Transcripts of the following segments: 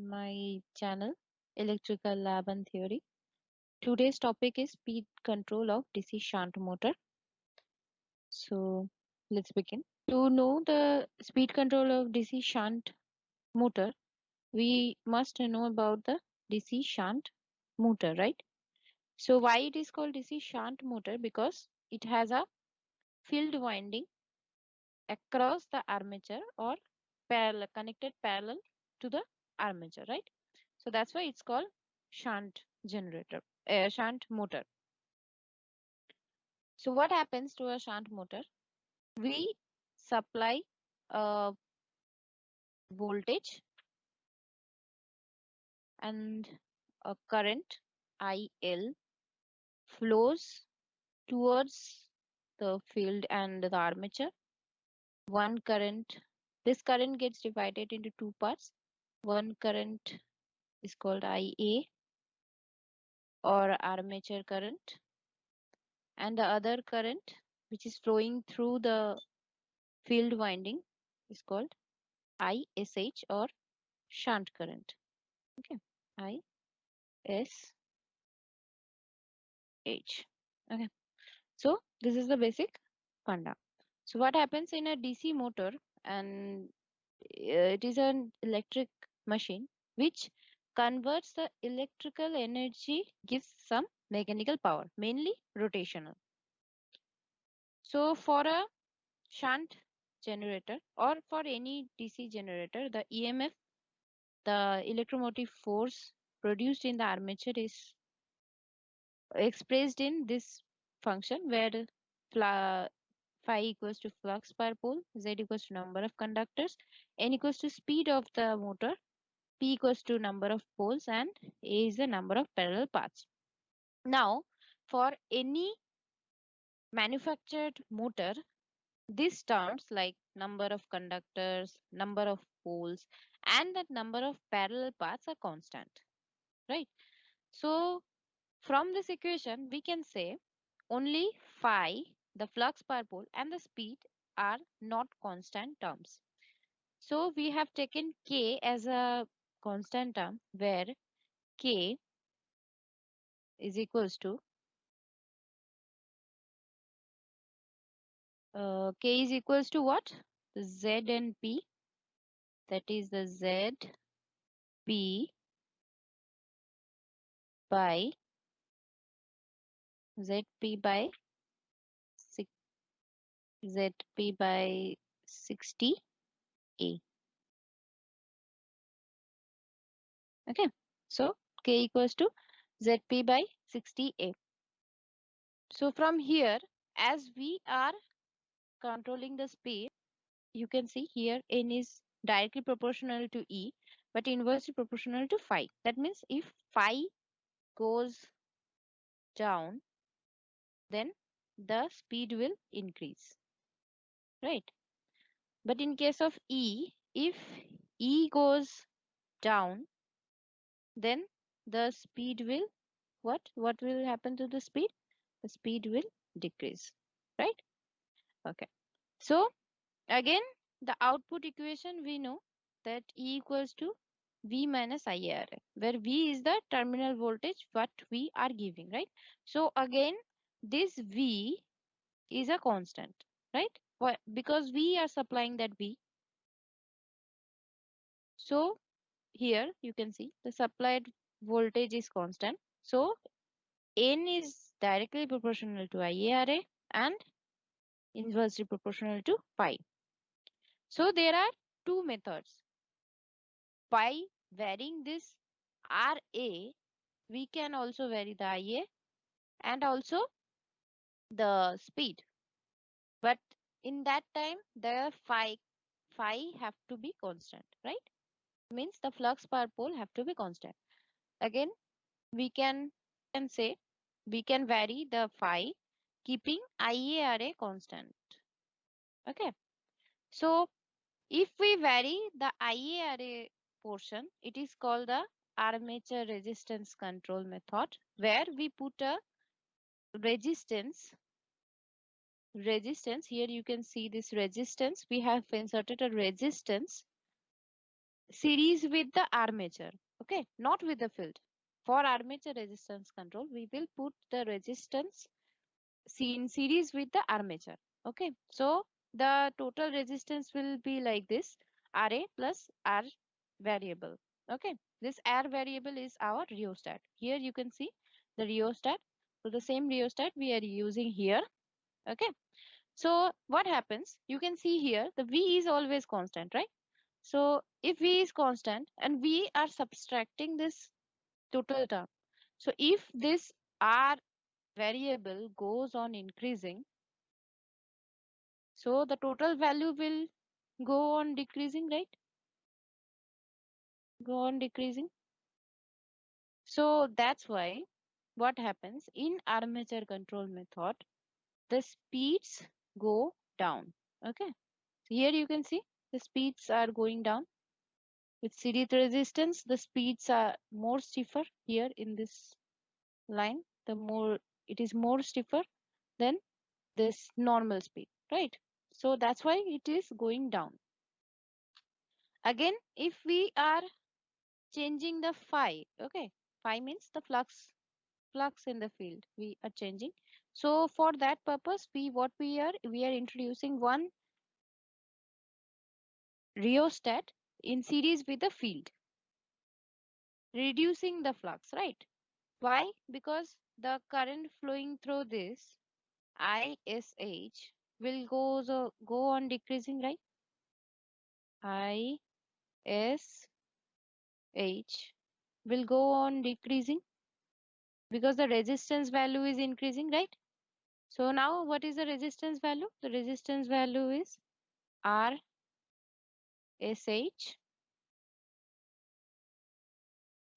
my channel Electrical Lab and Theory. Today's topic is speed control of DC shunt motor. So let's begin. To know the speed control of DC shunt motor, we must know about the DC shunt motor, right? So why it is called DC shunt motor? Because it has a field winding across the armature or connected parallel to the armature, right? So that's why it's called shunt shunt motor. So what happens to a shunt motor? We supply a voltage and a current IL flows towards the field and the armature. One current, this current gets divided into two parts. One current is called IA or armature current, and the other current which is flowing through the field winding is called ISH or shunt current. Okay, ISH. Okay, so this is the basic funda. So what happens in a DC motor, and it is an electric machine which converts the electrical energy, gives some mechanical power, mainly rotational. So for a shunt generator or for any DC generator, the EMF, the electromotive force produced in the armature, is expressed in this function where phi equals to flux per pole, Z equals to number of conductors, N equals to speed of the motor, P equals to number of poles, and A is the number of parallel paths. Now, for any manufactured motor, these terms like number of conductors, number of poles, and the number of parallel paths are constant, right? So from this equation, we can say only phi, the flux per pole, and the speed are not constant terms. So we have taken K as a constant term where K is equals to K is equals to what? The Z and P, that is the Z P by ZP by ZP by 60A. Okay, so K equals to ZP by 60A. So from here, as we are controlling the speed, you can see here N is directly proportional to E, but inversely proportional to phi. That means if phi goes down, then the speed will increase, right? But in case of E, if E goes down, then the speed will what will happen to the speed? The speed will decrease, right? Okay, so again the output equation, we know that E equals to V minus IARA, where V is the terminal voltage what we are giving, right? So again this V is a constant, right? Why? Because we are supplying that V. So here you can see the supplied voltage is constant. So N is directly proportional to IARA and inversely proportional to phi. So there are two methods. By varying this RA, we can also vary the IA and also the speed. But in that time, the phi have to be constant, right? Means the flux per pole have to be constant. Again, we can say we can vary the phi keeping IARA constant. Okay. So if we vary the IARA portion, it is called the armature resistance control method, where we put a resistance. Here you can see this resistance. We have inserted a resistance series with the armature, okay, not with the field. For armature resistance control, we will put the resistance in series with the armature. Okay, so the total resistance will be like this: Ra plus R variable. Okay, this R variable is our rheostat. Here you can see the rheostat. So the same rheostat we are using here. Okay, so what happens? You can see here the V is always constant, right? So if V is constant and we are subtracting this total term, so if this R variable goes on increasing, so the total value will go on decreasing, right? Go on decreasing. So that's why what happens in armature control method, the speeds go down. Okay. So here you can see the speeds are going down. With series resistance, the speeds are more stiffer here in this line. The more it is more stiffer than this normal speed, right? So that's why it is going down. Again, if we are changing the phi, okay, phi means the flux in the field we are changing. So for that purpose, we are introducing one rheostat in series with the field, reducing the flux, right? Why? Because the current flowing through this ISH will go on decreasing, right? ISH will go on decreasing because the resistance value is increasing, right? So now what is the resistance value? The resistance value is RSH,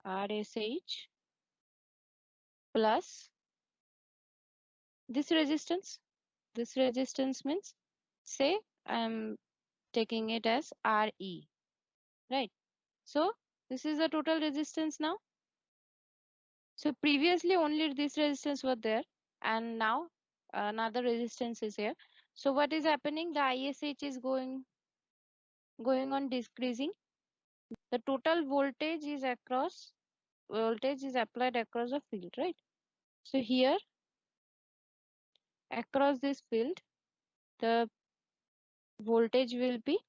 RSH plus this resistance. This resistance means, say, I'm taking it as RE, right? So this is the total resistance now. So previously only this resistance was there, and now another resistance is here. So what is happening? The ISH is going on decreasing. The total voltage is applied across the field, right? So here across this field, the voltage will be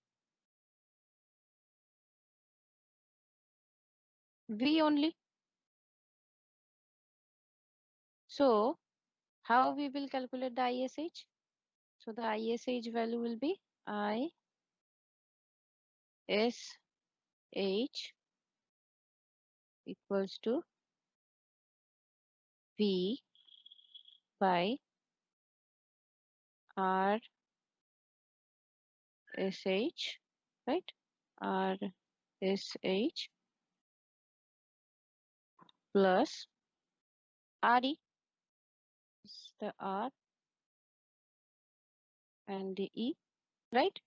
V only. So how we will calculate the ISH? So the ISH value will be ISH equals to V by RSH, right? RSH plus RE, is the R and the E, right?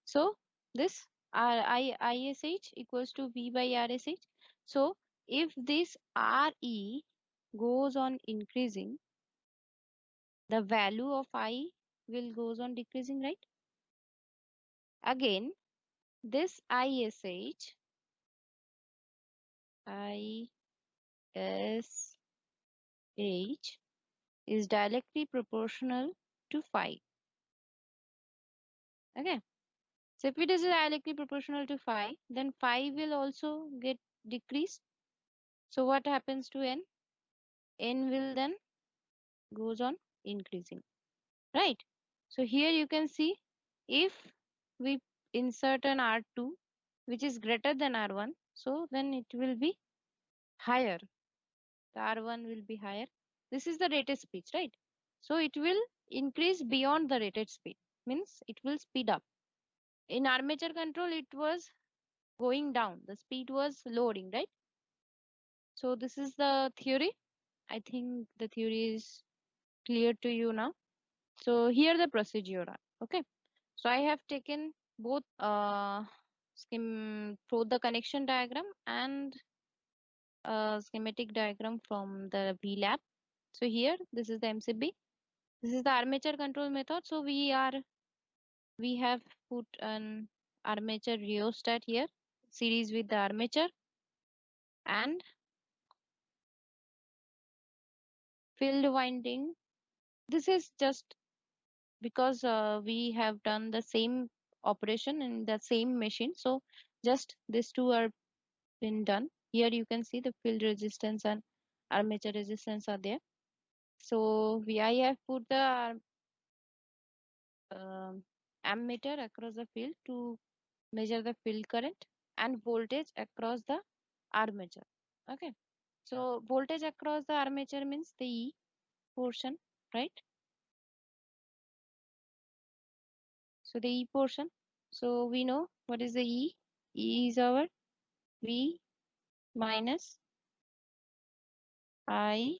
So this ISH equals to V by RSH. So if this RE goes on increasing, the value of I will goes on decreasing, right? Again, this ISH is directly proportional to phi. Okay. So if it is directly proportional to phi, then phi will also get decreased. So what happens to n? N will then goes on increasing, right? So here you can see if we insert an R2 which is greater than R1, so then it will be higher. The R1 will be higher. This is the rated speed, right? So it will increase beyond the rated speed, means it will speed up. In armature control, it was going down. The speed was lowering, right? So this is the theory. I think the theory is clear to you now. So here the procedure are. Okay. So I have taken both the connection diagram and schematic diagram from the VLAB. So here this is the MCB. This is the armature control method. So we have put an armature rheostat here. series with the armature and field winding. This is just because we have done the same operation in the same machine. So just these two are been done. Here you can see the field resistance and armature resistance are there. So I have put the ammeter across the field to measure the field current and voltage across the armature. Okay. So voltage across the armature means the E portion, right? So the E portion. So we know what is the E. E is our V minus I,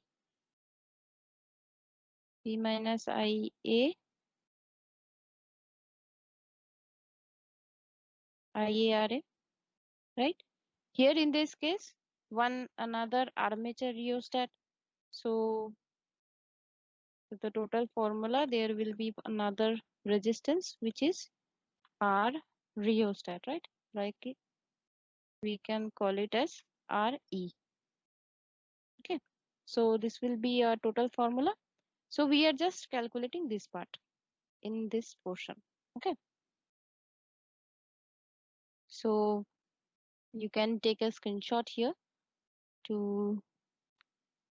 V minus IA, IARA, right? Here in this case, one another armature rheostat. So the total formula, there will be another resistance, which is R rheostat, right? Like we can call it as RE. Okay. So this will be a total formula. So we are just calculating this part in this portion. Okay. So you can take a screenshot here to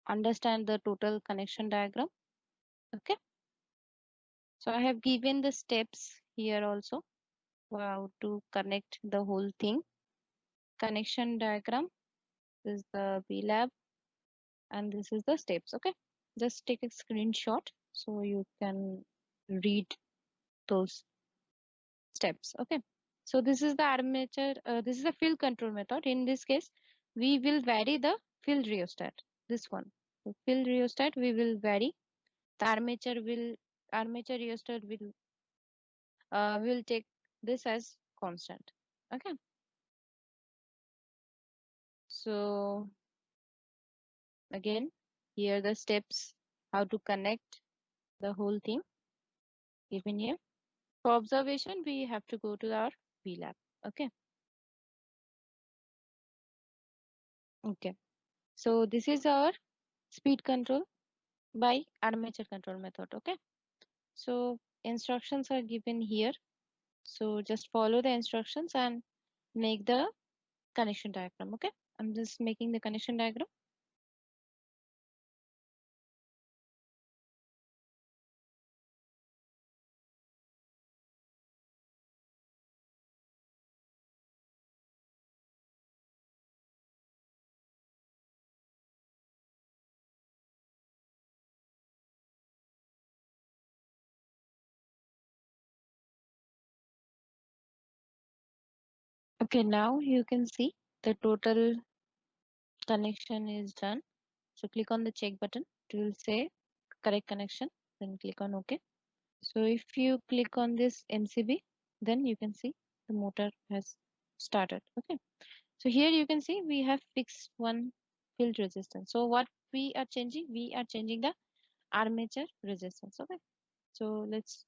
understand the total connection diagram. Okay. So I have given the steps here also how to connect the whole thing. Connection diagram is the VLAB and this is the steps. Okay. Just take a screenshot so you can read those steps. Okay. So this is the armature, this is the field control method. In this case, we will vary the field rheostat. This one. So field rheostat we will vary. The armature rheostat will take this as constant. Okay. So again, here the steps how to connect the whole thing given here. For observation, we have to go to our VLAB. Okay. Okay. So this is our speed control by armature control method. Okay. So instructions are given here. So just follow the instructions and make the connection diagram. Okay. I'm just making the connection diagram. Okay. Now you can see the total connection is done. So click on the check button. It will say correct connection. Then click on OK. So if you click on this MCB, then you can see the motor has started. Okay. So here you can see we have fixed one field resistance. So what we are changing? We are changing the armature resistance. Okay. So let's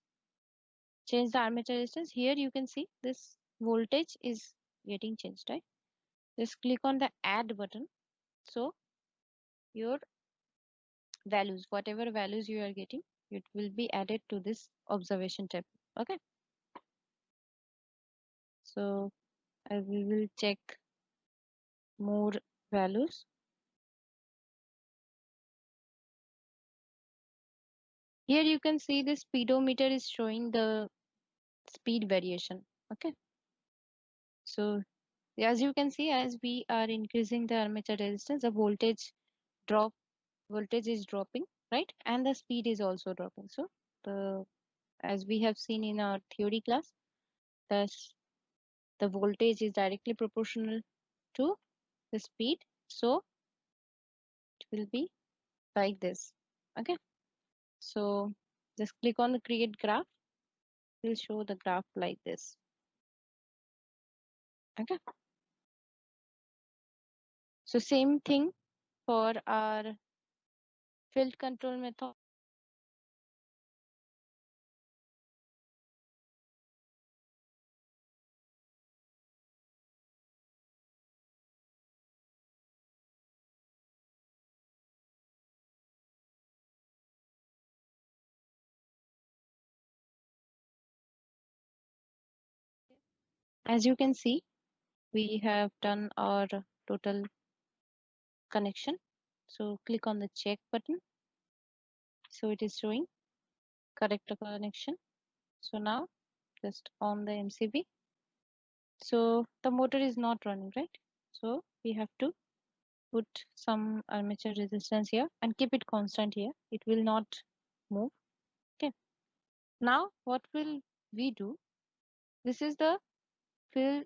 change the armature resistance. Here you can see this voltage is getting changed, right? Just click on the add button. So your values, whatever values you are getting, it will be added to this observation tab. Okay. So we will check more values. Here you can see the speedometer is showing the speed variation. Okay. So as you can see, as we are increasing the armature resistance, the voltage is dropping, right? And the speed is also dropping. So the as we have seen in our theory class, the the voltage is directly proportional to the speed. So it will be like this. Okay. So just click on the create graph. It will show the graph like this. Okay. So same thing for our field control method. As you can see, we have done our total connection. So click on the check button. So it is showing correct connection. So now just on the MCB. So the motor is not running, right? So we have to put some armature resistance here and keep it constant here. It will not move. Okay. Now what will we do? This is the field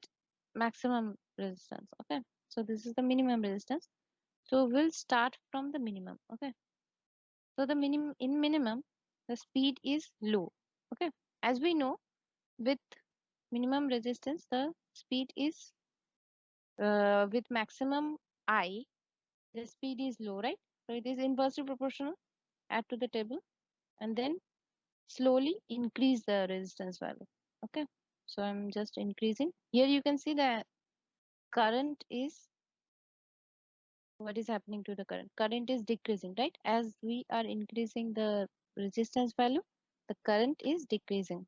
maximum resistance. Okay. So this is the minimum resistance. So we'll start from the minimum. Okay. So the minimum, the speed is low. Okay. As we know, with minimum resistance, the speed is with maximum I, the speed is low, right? So it is inversely proportional. Add to the table and then slowly increase the resistance value. Okay. So I'm just increasing. Here you can see the current is what is happening to the current. Current is decreasing, right? As we are increasing the resistance value, the current is decreasing.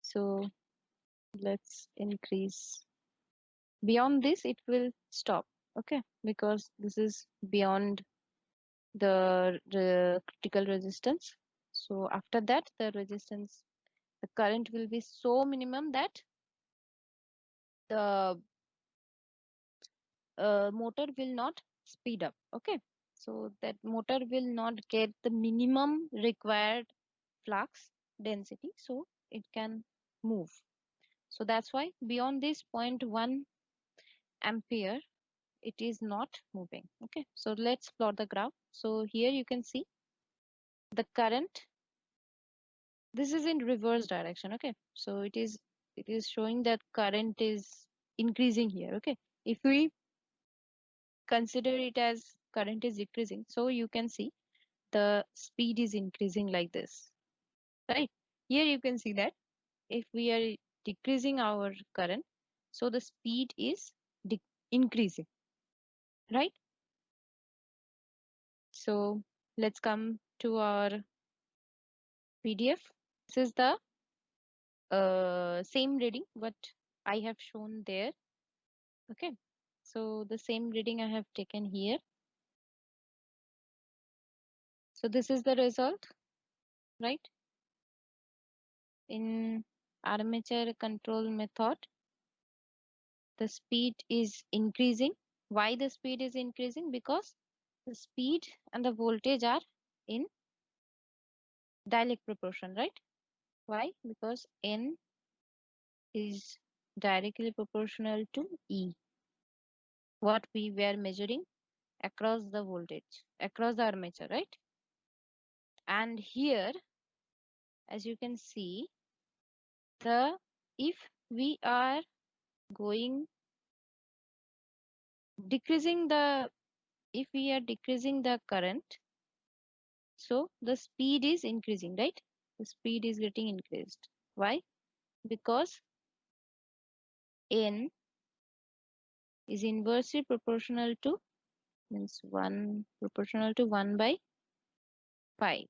So let's increase. Beyond this, it will stop. Okay, because this is beyond the critical resistance. So after that, the current will be so minimum that the motor will not speed up. Okay, so that motor will not get the minimum required flux density, so it can move. So that's why beyond this 0.1 ampere, it is not moving. Okay, so let's plot the graph. So here you can see the current. This is in reverse direction. Okay, so it is showing that current is increasing here. Okay, if we consider it as current is decreasing, so you can see the speed is increasing like this, right? Here you can see that if we are decreasing our current, so the speed is increasing, right? So let's come to our PDF. This is the same reading what I have shown there. Okay, so the same reading I have taken here. So this is the result, right? In armature control method, the speed is increasing. Why the speed is increasing? Because the speed and the voltage are in direct proportion, right? Why? Because N is directly proportional to E, what we were measuring across the voltage, across the armature, right? And here, as you can see, the if we are going decreasing the if we are decreasing the current, so the speed is increasing, right? The speed is getting increased. Why? Because N is inversely proportional to, means 1 proportional to 1 by 5,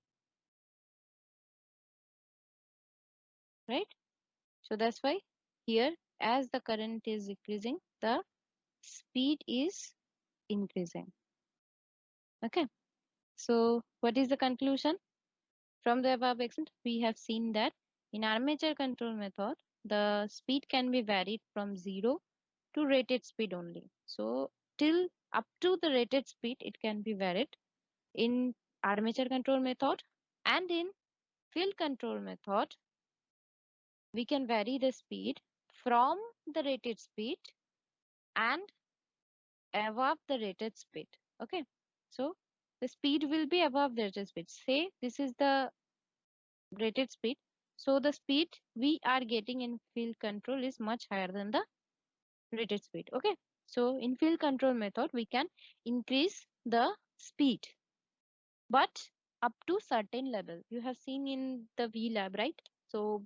right? So that's why here, as the current is decreasing, the speed is increasing. Okay, so what is the conclusion? From the above example, we have seen that in armature control method, the speed can be varied from 0 to rated speed only. So till up to the rated speed, it can be varied in armature control method, and in field control method, we can vary the speed from the rated speed and above the rated speed. Okay, so the speed will be above the rated speed. Say this is the rated speed, so the speed we are getting in field control is much higher than the rated speed. Okay, so in field control method we can increase the speed, but up to certain level. You have seen in the V lab, right? So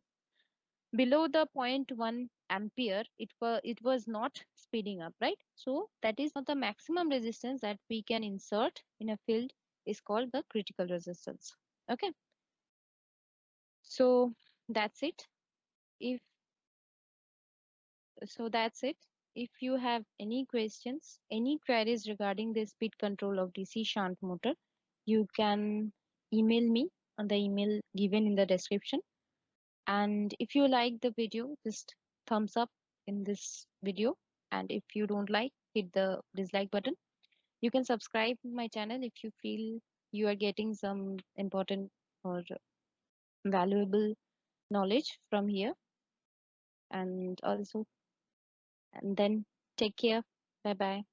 below the zero point 0.1 ampere, it was not speeding up, right? So that is not the maximum resistance that we can insert in a field, is called the critical resistance. Okay, so that's it. If So that's it. If you have any questions, any queries regarding the speed control of DC shunt motor, you can email me on the email given in the description. And if you like the video, just thumbs up in this video. And if you don't like, hit the dislike button. You can subscribe my channel if you feel you are getting some important or valuable knowledge from here. And also, and then take care. Bye bye.